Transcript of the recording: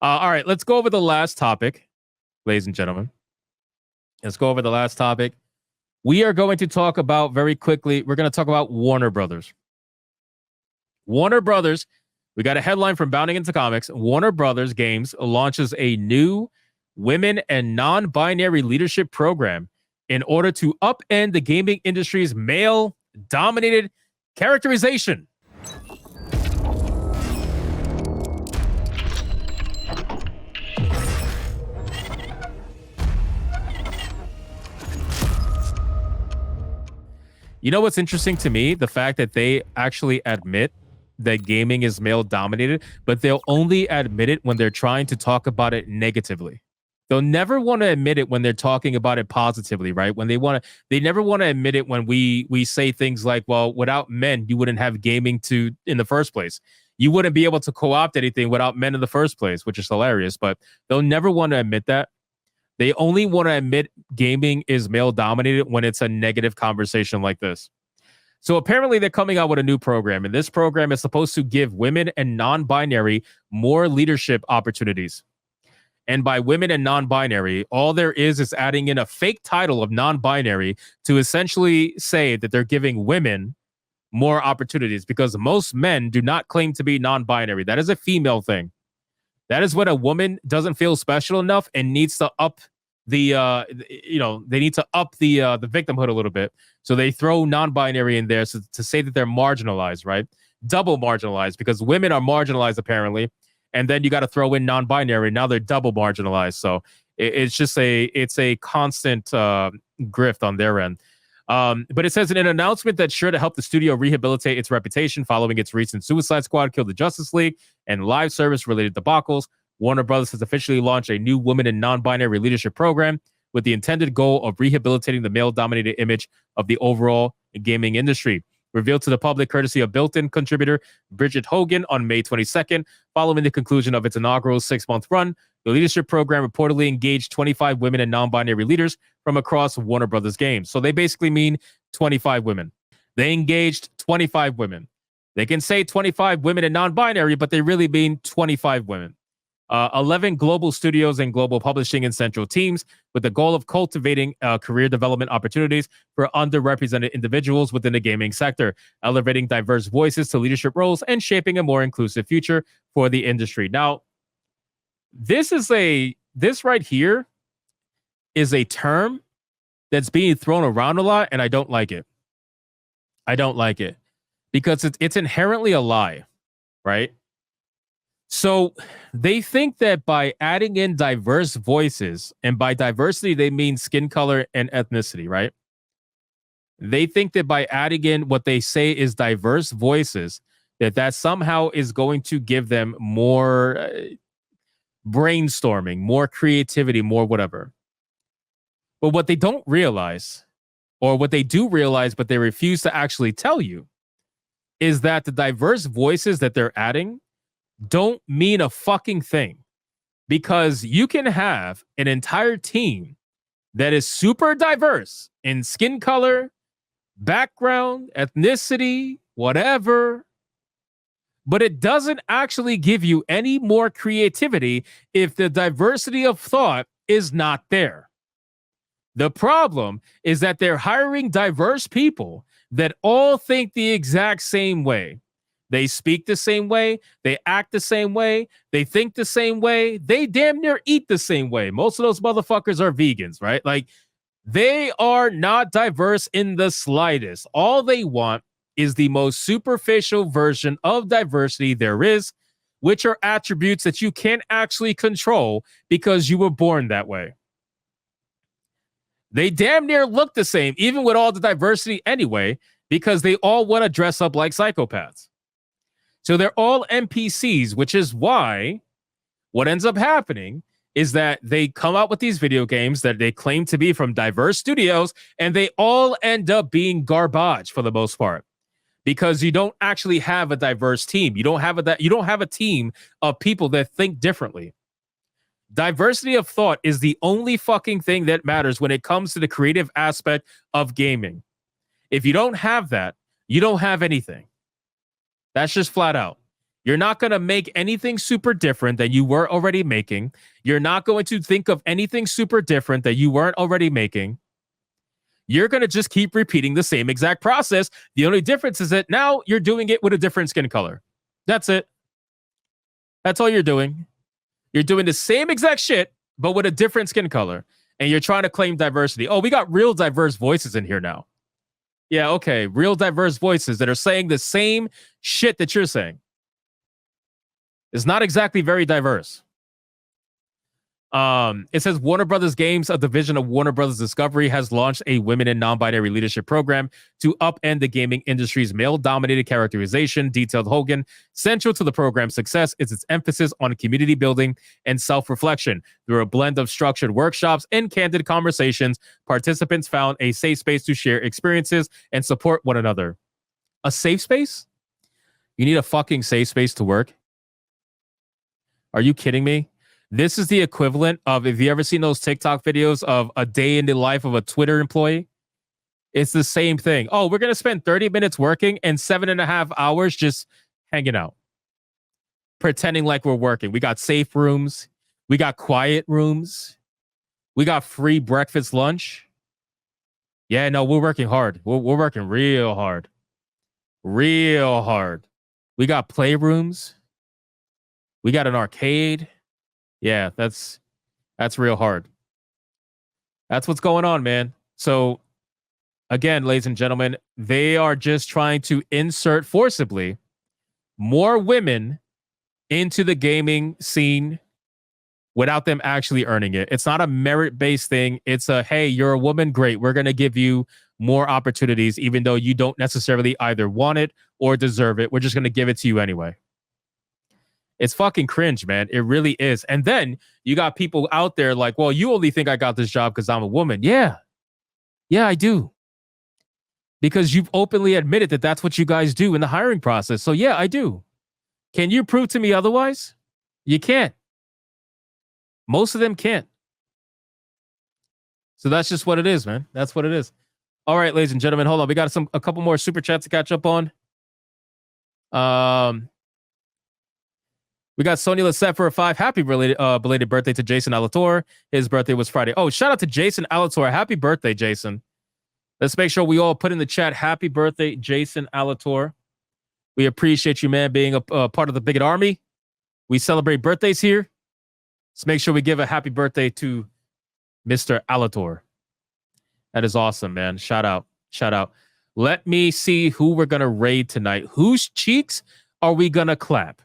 All right, let's go over the last topic, ladies and gentlemen. Let's go over the last topic. We are going to talk about very quickly. We're going to talk about Warner Brothers. Warner Brothers, we got a headline from Bounding into Comics. Warner Brothers Games launches a new women and non-binary leadership program in order to upend the gaming industry's male-dominated characterization. You know what's interesting to me? The fact that they actually admit that gaming is male dominated, but they'll only admit it when they're trying to talk about it negatively. They'll never want to admit it when they're talking about it positively, right? When they never want to admit it when we say things like, well, without men, you wouldn't have gaming in the first place. You wouldn't be able to co-opt anything without men in the first place, which is hilarious, but they'll never want to admit that. They only want to admit gaming is male dominated when it's a negative conversation like this. So apparently they're coming out with a new program, and this program is supposed to give women and non-binary more leadership opportunities. And by women and non-binary, all there is adding in a fake title of non-binary to essentially say that they're giving women more opportunities, because most men do not claim to be non-binary. That is a female thing. That is when a woman doesn't feel special enough and needs to up the victimhood a little bit. So they throw non-binary in there to say that they're marginalized, right? Double marginalized, because women are marginalized apparently, and then you got to throw in non-binary. Now they're double marginalized. So it's just a constant grift on their end. But it says in an announcement that's sure to help the studio rehabilitate its reputation following its recent Suicide Squad, Kill the Justice League, and live service related debacles, Warner Brothers has officially launched a new women and non-binary leadership program with the intended goal of rehabilitating the male-dominated image of the overall gaming industry. Revealed to the public courtesy of built-in contributor Bridget Hogan on May 22nd, following the conclusion of its inaugural 6-month run, the leadership program reportedly engaged 25 women and non-binary leaders from across Warner Brothers Games. So they basically mean 25 women. They engaged 25 women. They can say 25 women and non-binary, but they really mean 25 women. 11 global studios and global publishing and central teams with the goal of cultivating career development opportunities for underrepresented individuals within the gaming sector, elevating diverse voices to leadership roles, and shaping a more inclusive future for the industry. Now, this right here is a term that's being thrown around a lot, and I don't like it. I don't like it because it's inherently a lie, right? So they think that by adding in diverse voices, and by diversity, they mean skin color and ethnicity, right? They think that by adding in what they say is diverse voices, that somehow is going to give them more brainstorming, more creativity, more whatever. But what they don't realize, or what they do realize, but they refuse to actually tell you, is that the diverse voices that they're adding don't mean a fucking thing, because you can have an entire team that is super diverse in skin color, background, ethnicity, whatever, but it doesn't actually give you any more creativity if the diversity of thought is not there. The problem is that they're hiring diverse people that all think the exact same way. They speak the same way. They act the same way. They think the same way. They damn near eat the same way. Most of those motherfuckers are vegans, right? Like, they are not diverse in the slightest. All they want is the most superficial version of diversity there is, which are attributes that you can't actually control because you were born that way. They damn near look the same, even with all the diversity anyway, because they all want to dress up like psychopaths. So they're all NPCs, which is why what ends up happening is that they come out with these video games that they claim to be from diverse studios, and they all end up being garbage for the most part, because you don't actually have a diverse team. You don't have a team of people that think differently. Diversity of thought is the only fucking thing that matters when it comes to the creative aspect of gaming. If you don't have that, you don't have anything. That's just flat out. You're not going to make anything super different that you were already making. You're not going to think of anything super different that you weren't already making. You're going to just keep repeating the same exact process. The only difference is that now you're doing it with a different skin color. That's it. That's all you're doing. You're doing the same exact shit, but with a different skin color. And you're trying to claim diversity. Oh, we got real diverse voices in here now. Yeah, okay. Real diverse voices that are saying the same shit that you're saying. It's not exactly very diverse. It says Warner Brothers Games, a division of Warner Brothers Discovery, has launched a women and non-binary leadership program to upend the gaming industry's male-dominated characterization. Detailed Hogan. Central to the program's success is its emphasis on community building and self-reflection. Through a blend of structured workshops and candid conversations, participants found a safe space to share experiences and support one another. A safe space? You need a fucking safe space to work? Are you kidding me? This is the equivalent of, if you ever seen those TikTok videos of a day in the life of a Twitter employee, it's the same thing. Oh, we're going to spend 30 minutes working and 7.5 hours just hanging out, pretending like we're working. We got safe rooms. We got quiet rooms. We got free breakfast, lunch. Yeah, no, we're working hard. We're working real hard. Real hard. We got playrooms. We got an arcade. Yeah, that's real hard. That's what's going on, man. So, again, ladies and gentlemen, they are just trying to insert forcibly more women into the gaming scene without them actually earning it. It's not a merit-based thing. It's a, hey, you're a woman, great. We're going to give you more opportunities, even though you don't necessarily either want it or deserve it. We're just going to give it to you anyway. It's fucking cringe, man. It really is. And then you got people out there like, well, you only think I got this job because I'm a woman. Yeah. Yeah, I do. Because you've openly admitted that that's what you guys do in the hiring process. So yeah, I do. Can you prove to me otherwise? You can't. Most of them can't. So that's just what it is, man. That's what it is. All right, ladies and gentlemen, hold on. We got a couple more super chats to catch up on. We got Sonia Lissette for a 5. Happy belated birthday to Jason Alator. His birthday was Friday. Oh, shout out to Jason Alator. Happy birthday, Jason. Let's make sure we all put in the chat, happy birthday, Jason Alator. We appreciate you, man, being a part of the Bigot Army. We celebrate birthdays here. Let's make sure we give a happy birthday to Mr. Alator. That is awesome, man. Shout out. Shout out. Let me see who we're going to raid tonight. Whose cheeks are we going to clap?